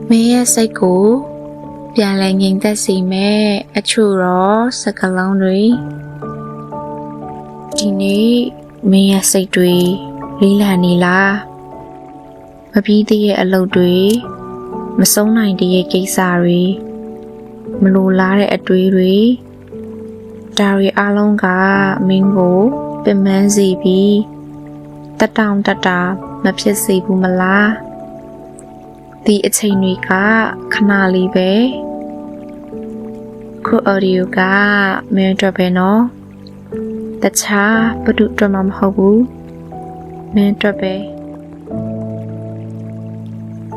မင်းရဲ့စိတ်ကိုပြန်လည်ငြိမ်သက်စေမယ့်အချို့တော့စကားလုံးတွေဒီနေ့မင်းရဲ့စိတ်တွေလေးလံနေလားမပြီးသေးရဲ့အလုပ်တွေမဆုံးနိုင်တဲ့ကိစ္စတွေမလိုလားတဲ့အတွေးတွေဒါတွေအလုံးကမင်းကိုပင်ပန်းစေပြီးတက်တောင့်တတာမဖြစ်စေဘူးမလားဒီအချိန်တွေကခဏလေးပဲခုအော်ဒီယိုကမင်းအတွက်ပဲနော်တခြားဘယ်သူအတွက်မှမဟုတ်ဘူးမင်းအတွက်ပဲ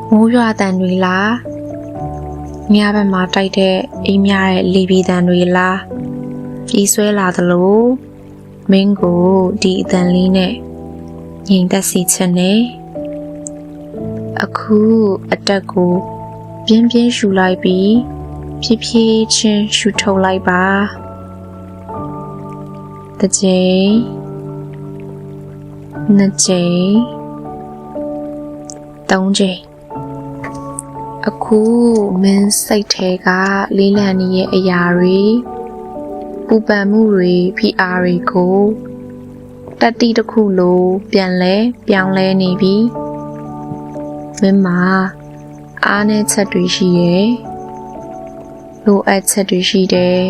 မိုးရွာတန်တွေလားညဘက်မှာတိုက်တဲ့အိမ်များတဲ့လေပြေးတန်တွေလားကြီးဆွဲလာသလိုမင်းကိုဒီအတန်လေးနဲ့ငြိမ်သက်စေချင်တယ်အခုအတက်ကိုပြင်းပြင်းရှူလိုက်ပြီးဖြည်းဖြည်းချင်းရှူထုတ်လိုက်ပါတစ်ချိန်နှစ်ချိန်သုံးချိန်အခုမင်းစိတ်ထဲကလေးလံနေရဲ့အရာတွေပူပန်မှုတွေဖိအားတွေကိုတတိတစ်ခုလိုပြန်လဲပြောင်းလဲနေပြီမင်းမှာအားနည်းချက်တွေရှိရဲ့လိုအပ်ချက်တွေရှိတယ်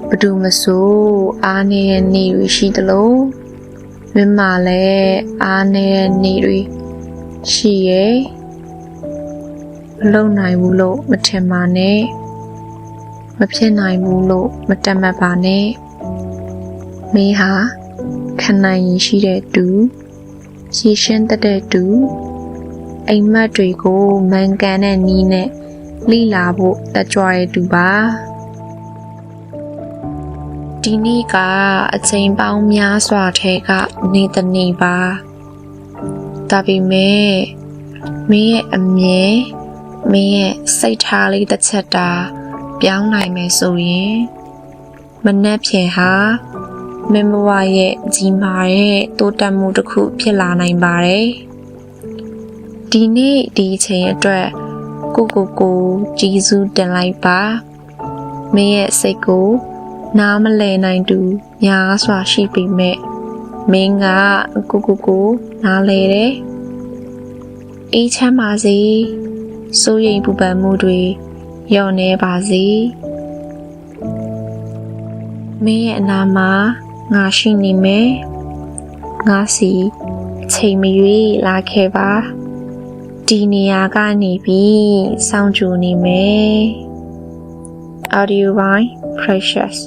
ဘယ်သူမဆိုအားနည်းတဲ့နေ့တွေရှိသလိုမင်းမှာလည်းအားနည်းတဲ့နေ့တွေရှိရဲ့မလုံနိုင်ဘူးလို့မထင်ပါနဲ့မဖြစ်နိုင်ဘူးလို့မတတ်မှတ်ပါနဲ့မင်းဟာခံနိုင်ရည်ရှိတဲ့သူရှည်ရှင်းတဲ့သူအိမ်မက်တွေကိုမှန်ကန်တဲ့နည်းနဲ့လိလာဖို့တကြွတဲ့သူပါဒီနေ့ကအချိန်ပေါင်းများစွာထဲကနေတဲ့နေ့ပါဒါပေမဲ့မင်းရဲ့အမြင်မင်းရဲ့စိတ်ထားလေးတစ်ချက်တာပြောင်းနိုင်မယ်ဆိုရင်မနှက်ဖြင်ဟာမင်းဘဝရဲ့ကြီးမားတဲ့တိုးတက်မှုတစ်ခုဖြစ်လာနိုင်ပါတယ်ဒီနေ့ဒီအချိန်အတွက်ကိုကျေးဇူးတင်လိုက်ပါမင်းရဲ့စိတ်ကိုနားမလည်နိုင်သူများစွာရှိပေမဲ့မင်းကကိုနားလဲတယ်အေးချမ်းပါစေစိုးရိမ်ပူပန်မှုတွေလျော့နေပါစေမင်းရဲ့အနာမှာငါရှိနေမယ်ငါစီအချိန်မရွေးလာခဲ့ပါဒီနေရာကနေပြီးစောင့်ကြိုနေမယ် Audio by Precious